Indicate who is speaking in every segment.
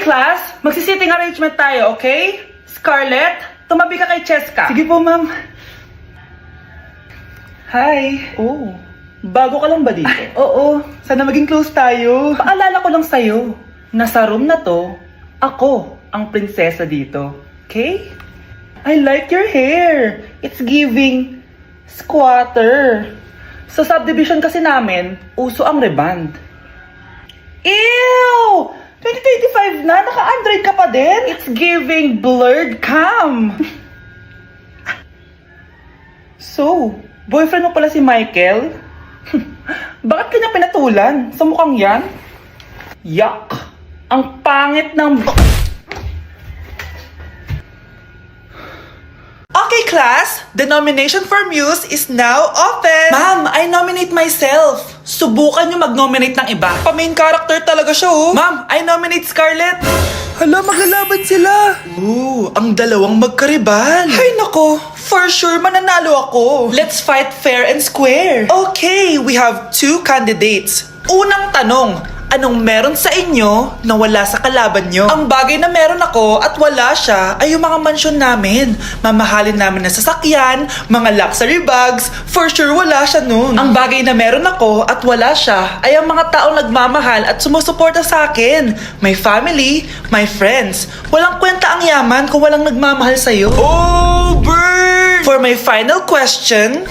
Speaker 1: class, magsisitting arrangement tayo, okay? Scarlett, tumabi ka kay Cheska. Sige po, ma'am. Hi. Oh, bago ka lang ba dito? Oo, sana maging close tayo. Paalala ko lang sa'yo, nasa room na to, ako ang prinsesa dito. Okay? I like your hair. It's giving squatter. Sa subdivision kasi namin, uso ang reband. Ew! 2025 na, naka-Android ka pa din? It's giving blurred cam. So, boyfriend mo pala si Michael? Bakit kanya pinatulan? Sa mukhang yan? Yuck! Ang pangit ng... Okay, class! The nomination for Muse is now open! Ma'am, I nominate myself! Subukan nyo mag-nominate ng iba. Pa-main character talaga siya, oh! Ma'am, I nominate Scarlett! Hala, maglalaban sila! Ooh, ang dalawang magkaribal! Ay nako, for sure mananalo ako! Let's fight fair and square! Okay, we have 2 candidates. Unang tanong, anong meron sa inyo na wala sa kalaban nyo? Ang bagay na meron ako at wala siya ay yung mga mansyon namin. Mamahalin namin na sasakyan, mga luxury bags, for sure wala siya nun. Ang bagay na meron ako at wala siya ay ang mga taong nagmamahal at sumusuporta sa akin. My family, my friends. Walang kwenta ang yaman kung walang nagmamahal sa'yo. Oh, burn! For my final question,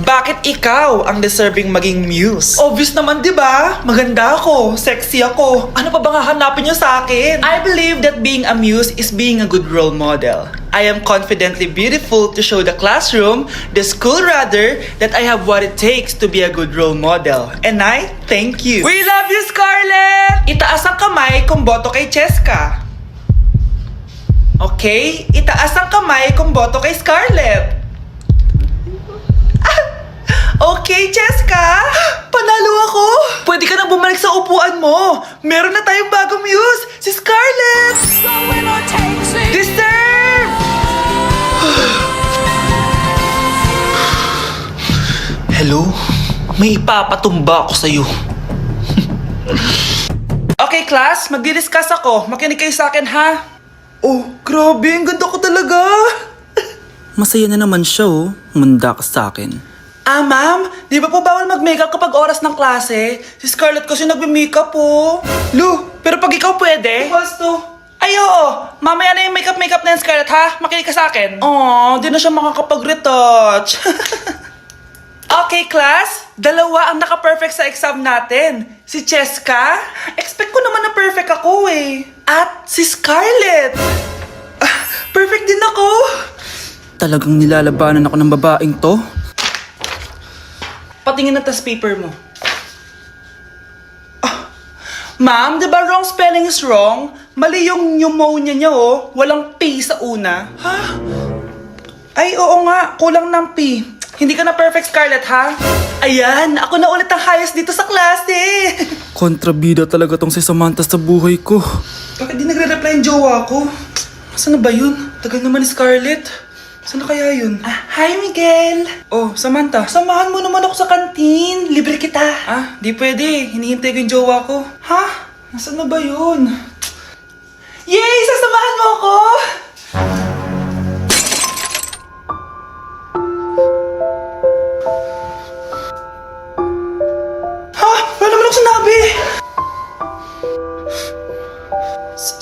Speaker 1: bakit ikaw ang deserving maging muse? Obvious naman, di ba? Maganda ako, sexy ako. Ano pa bang hahanapin niyo sa akin? I believe that being a muse is being a good role model. I am confidently beautiful to show the classroom, the school rather, that I have what it takes to be a good role model. And I thank you. We love you, Scarlett! Itaas ang kamay kung boto kay Cheska. Okay? Itaas ang kamay kung boto kay Scarlett. Okay, Cheska! Panalo ako! Pwede ka na bumalik sa upuan mo! Meron na tayong bagong muse! Si Scarlett! Deserve! Hello? May ipapatumba ako sa'yo. Okay, class. Magdi-discuss ako. Makinig kayo sa akin, ha? Oh, grabe. Ang ganda ko talaga.
Speaker 2: Masaya na naman siya, oh. Munda ka sa akin.
Speaker 1: Ma'am, di ba po bawal mag-makeup kapag oras ng klase? Si Scarlett kasi nagme-makeup po. Lu, pero pag ikaw pwede? Equals to. Ay, oo. Mamaya na yung makeup na yung Scarlett, ha? Makinig ka sa akin. Aww, di na siya makakapag-retouch. Okay, class. Dalawa ang naka-perfect sa exam natin. Si Cheska. Expect ko naman na perfect ako, eh. At si Scarlett. Perfect din ako.
Speaker 2: Talagang nilalabanan ako ng babaeng to.
Speaker 1: Patingin na tas paper mo. Ma'am, di ba wrong spelling is wrong? Mali yung pneumonia niya, oh. Walang P sa una. Ha? Ay, oo nga. Kulang ng P. Hindi ka na perfect, Scarlett, ha? Ayan, ako na ulit ang highest dito sa klase.
Speaker 2: Kontrabida talaga tong si Samantha sa buhay ko.
Speaker 1: Bakit di nagre-reply yung jowa ko? Saan na ba yun? Tagal naman ni Scarlett. Saan na kaya yun? Hi, Miguel! Oh, Samantha, samahan mo naman ako sa kantin. Libre kita. Di pwede. Hinihintay ko yung jowa ko. Ha? Nasaan na ba yun? Yay! Sasamahan mo ako! Ha? Wala naman ako sinabi!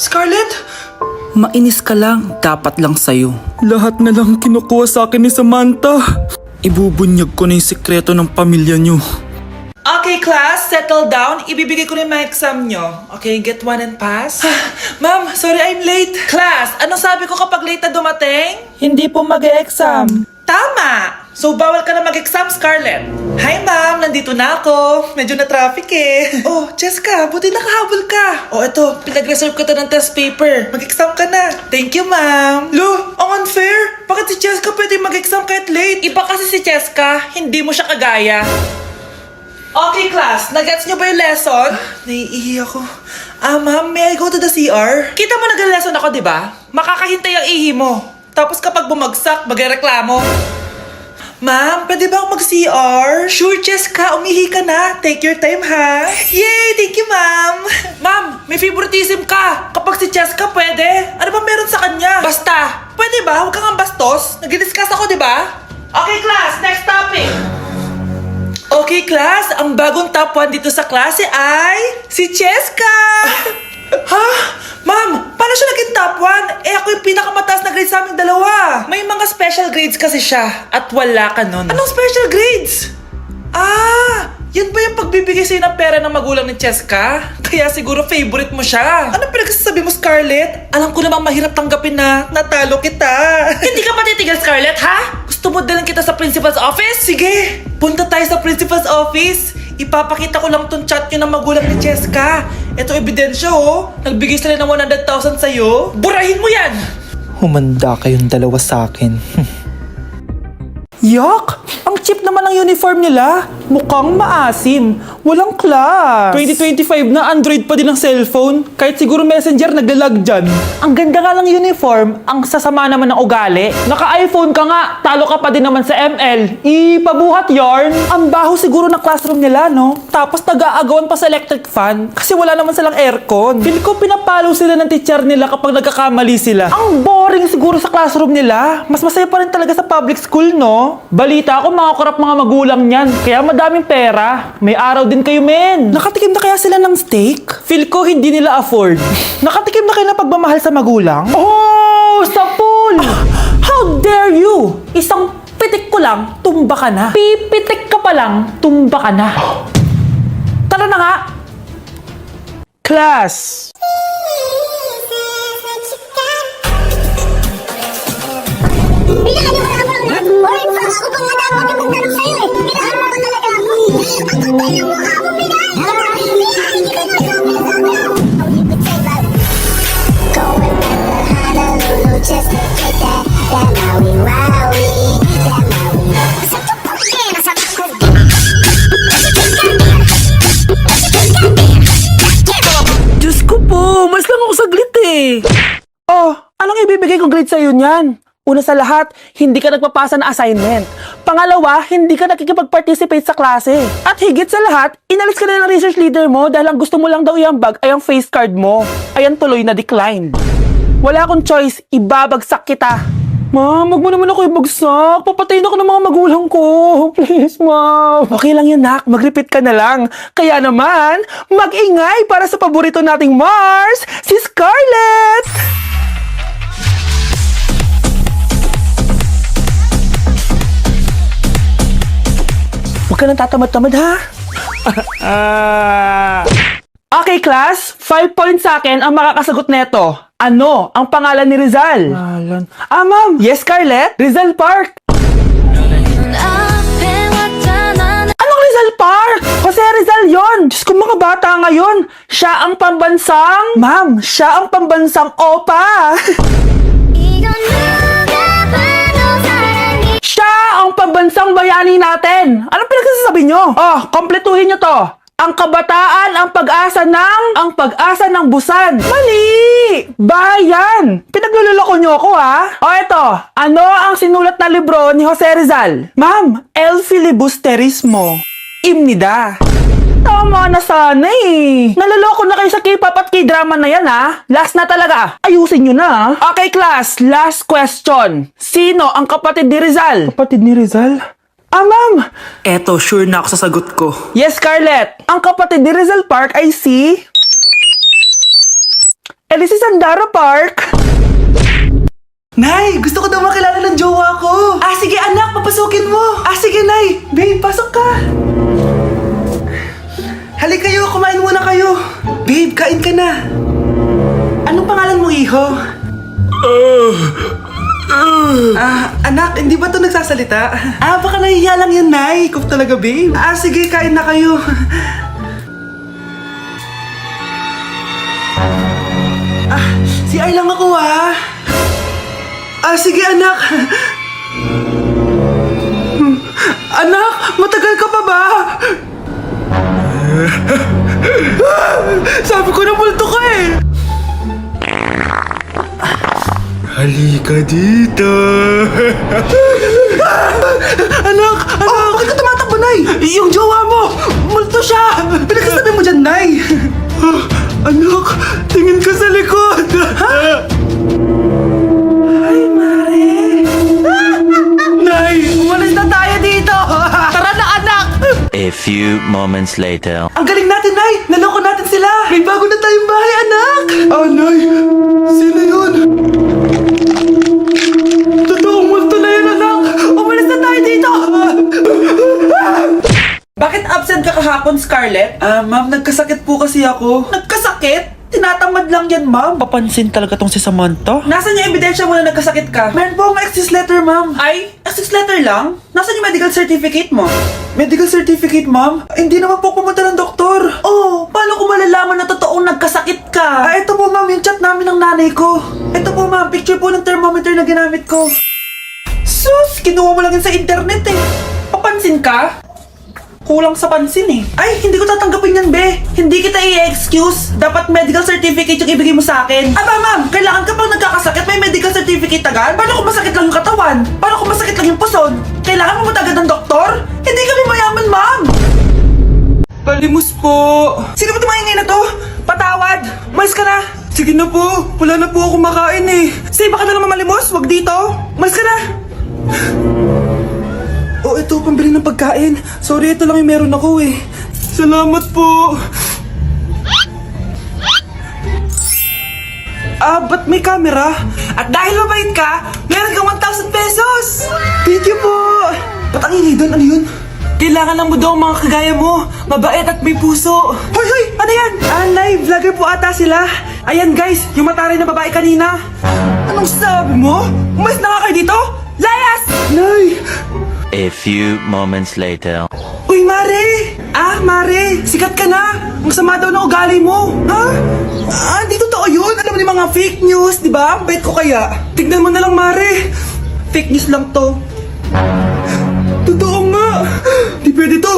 Speaker 1: Scarlett?
Speaker 2: Mainis ka lang, dapat lang sa'yo. Lahat na lang kinukuha sa akin ni Samantha. Ibubunyag ko na yung sikreto ng pamilya niyo.
Speaker 1: Okay, class, settle down. Ibibigay ko na yung mga exam nyo. Okay, get one and pass. Ma'am, sorry I'm late. Class, ano sabi ko kapag late na dumating? Hindi po mag-e-exam. Tama! So, bawal ka na mag-exam, Scarlett. Hi, ma'am. Nandito na ako. Medyo na-traffic eh. Oh, Cheska, buti nakahabol ka. Oh, eto. Pinag-reserve ko to ng test paper. Mag-exam ka na. Thank you, ma'am. Lo, ang unfair. Bakit si Cheska pwede mag-exam kahit late? Iba kasi si Cheska. Hindi mo siya kagaya. Okay, class. Nag-gets nyo ba yung lesson? Naiihi ako. Ma'am, may I go to the CR? Kita mo nag-lesson ako, di ba? Makakahintay ang ihi mo. Tapos kapag bumagsak, magreklamo. Ma'am, pwede ba ako mag-CR? Sure, Cheska. Umihi ka na. Take your time, ha? Yay! Thank you, ma'am. Ma'am, may favoritism ka. Kapag si Cheska, pwede. Ano ba meron sa kanya? Basta. Pwede ba? Huwag kang ang bastos. Nag-discuss ako, di ba? Okay, class. Next topic. Okay, class. Ang bagong top 1 dito sa klase ay si Cheska. Ha? Ma'am, paano siya naging top 1? Eh ako yung pinakamataas na grade sa aming dalawa. May mga special grades kasi siya at wala ka nun. Anong special grades? Ah, yan ba yung pagbibigay sa'yo ng pera ng magulang ni Cheska? Kaya siguro favorite mo siya. Ano pinagsasabi mo, Scarlett? Alam ko namang mahirap tanggapin na natalo kita. Hindi ka patitigil, Scarlett, ha? Gusto mo dalhin kita sa principal's office? Sige, punta tayo sa principal's office. Ipapakita ko lang tong chat nyo ng magulang ni Cheska. Ito ebidensya, oh. Nagbigay sila ng 100,000 sa'yo. Burahin mo yan!
Speaker 2: Humanda kayong dalawa sa akin. Yak! Ang cheap naman ang uniform nila. Mukhang maasim. Walang class. 2025 na Android pa din ang cellphone. Kahit siguro Messenger naglalag dyan. Ang ganda nga ng uniform. Ang sasama naman ng ugali. Naka-iPhone ka nga. Talo ka pa din naman sa ML. Ipabuhat yarn. Ang baho siguro ng classroom nila, no? Tapos nag-aagawan pa sa electric fan. Kasi wala naman silang aircon. Feel ko pinapalo sila ng teacher nila kapag nagkakamali sila. Ang boring siguro sa classroom nila. Mas masaya pa rin talaga sa public school, no? Balita ko mga korap mga magulang niyan. Kaya madaming pera. May araw din kayo, men. Nakatikim na kaya sila ng steak? Feel ko hindi nila afford. Nakatikim na kayo ng pagmamahal sa magulang? Oh, sa pool! How dare you? Isang pitik ko lang, tumba ka na. Pipitik ka pa lang, tumba ka na. Tara na nga. Class!
Speaker 3: Just to get that Maui Wowie, that Maui.
Speaker 2: Diyos ko po, mas lang ako saglit eh. Oh, anong ibibigay kong grade sa'yo niyan? Una sa lahat, hindi ka nagpapasa ng assignment. Pangalawa, hindi ka nakikipag-participate sa klase. At higit sa lahat, inalis ka na ng research leader mo dahil ang gusto mo lang daw iambag ay ang face card mo. Ayan tuloy na declined. Wala akong choice, ibabagsak kita. Ma'am, wag mo naman ako ibagsak. Papatayin ako ng mga magulang ko. Please, ma'am. Okay lang yan, nak. Mag-repeat ka na lang. Kaya naman, mag-ingay para sa paborito nating Mars, si Scarlett! Huwag ka nang tatamad-tamad, ha? Okay, class. 5 points sa akin ang makakasagot neto. Ano ang pangalan ni Rizal? Ma'am. Yes, Scarlett? Rizal Park. Anong Rizal Park? Jose Rizal yon. Diyos ko, mga bata ngayon. Siya ang pambansang... Ma'am, siya ang pambansang opa. Siya ang pambansang bayani natin. Anong pinagsasabi nyo? Oh, kompletuhin nyo to. Ang kabataan, ang pag-asa ng busan. Mali! Bayan! Pinagluloko nyo ako, ha? O eto, ano ang sinulat na libro ni Jose Rizal? Ma'am, El Filibusterismo. Imnida. Tama na sana eh. Naloloko na kayo sa K-pop at K-drama na yan, ha? Last na talaga. Ayusin nyo na. Okay, class. Last question. Sino ang kapatid ni Rizal? Kapatid ni Rizal? Ma'am! Eto, sure na ako sa sagot ko. Yes, Scarlett. Ang kapatid ni Rizal Park ay si... Elise Sandaro Park.
Speaker 1: Nay, gusto ko daw makilala ng jowa ko. Sige anak, papasukin mo. Sige Nay. Babe, pasok ka. Halika kayo, kumain muna kayo. Babe, kain ka na. Anong pangalan mo, iho? Anak, hindi ba ito nagsasalita? Baka nahihiya lang yan, Nay. Ikaw talaga, babe. Sige, kain na kayo. Si Ay lang ako, ha? Sige, anak. Anak, matagal ka pa ba? Sabi ko na multo ka eh. Halika dito.
Speaker 2: Anak! Oh, bakit ka tumatakbo, Nay? Yung jowa mo! Multo siya! Pinagsasabi mo dyan, Nay! Anak, tingin ka sa likod! Ha? Ay, Mare! Nay, umalis na tayo dito! Tara na, anak!
Speaker 4: A few moments later.
Speaker 2: Ang galing natin, Nay! Naloko natin sila! May bago na tayong bahay, anak! Ah, Nay! Sino yun? Totoong multo na yun, anak! Umalis na tayo dito!
Speaker 1: Bakit absent ka kahapon, Scarlett? Ma'am, nagkasakit po kasi ako. Nagkasakit? Tinatamad lang yan, ma'am. Papansin talaga tong si Samantha. Nasaan yung ebidensya mo na nagkasakit ka? Meron po akong excuse letter, ma'am. Ay, excuse letter lang? Nasaan yung medical certificate mo? Medical certificate, ma'am? Hindi naman po pumunta ng doktor. Oh, paano ko malalaman na totoong nagkasakit ka? Ito po, ma'am, yung chat namin ng nanay ko. Ito po, ma'am, picture po ng thermometer na ginamit ko. Sus, kinuha mo lang yun sa internet eh. Papansin ka? Kulang sa pansin eh. Ay, hindi ko tatanggapin yan, be. Hindi kita i-excuse. Dapat medical certificate yung ibigay mo sa akin. Aba, ma'am, kailangan ka pang nagkakasakit, may medical certificate agad? Paano kung masakit lang yung katawan? Paano kung masakit lang yung puson? Kailangan mo agad ng doktor? Hindi kami mayaman, ma'am.
Speaker 2: Palimos po!
Speaker 1: Sino ba tumahingay na to? Patawad. Malis ka na.
Speaker 2: Sige na po, wala na po ako makain eh.
Speaker 1: Say, baka na naman malimos. Wag dito. Malis ka na.
Speaker 2: Oh, ito, pambili ng pagkain. Sorry, ito lang yung meron ako eh. Salamat po. Ba't may camera?
Speaker 1: At dahil mabait ka, meron kang 1,000 pesos.
Speaker 2: Thank you po. Ba't ang ingay doon? Ano yun?
Speaker 1: Kailangan lang mo daw ang mga kagaya mo. Mabait at may puso.
Speaker 2: Hoy, hoy! Ano yan?
Speaker 1: Nay, vlogger po ata sila. Ayan guys, yung mataray na babae kanina.
Speaker 2: Anong sabi mo?
Speaker 1: Umalis na nga kayo dito. Layas!
Speaker 2: Nay!
Speaker 4: A few moments later.
Speaker 1: Uy, Mare! Mare, sikat ka na! Ang sama daw ng ugali mo! Ha?
Speaker 2: Hindi totoo yun. Alam mo yung mga fake news, di ba? Ang bait ko kaya.
Speaker 1: Tignan mo na lang, Mare! Fake news lang to.
Speaker 2: Totoo nga. Di pwede to.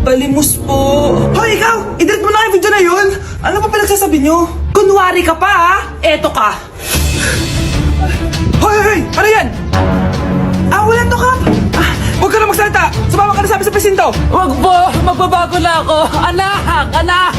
Speaker 1: Palimos po. Hoy, ikaw! I-delete mo na yung video na yun! Ano pa pinagsasabi nyo? Kunwari ka pa, ha? Eto ka!
Speaker 2: Hoy, hoy, hoy! Ano yan?
Speaker 1: Wala to, Kap!
Speaker 2: Huwag ka na magsalita. Sumama ka na sa amin sa presinto.
Speaker 1: Wag po! Magbabago na ako! Anak! Anak!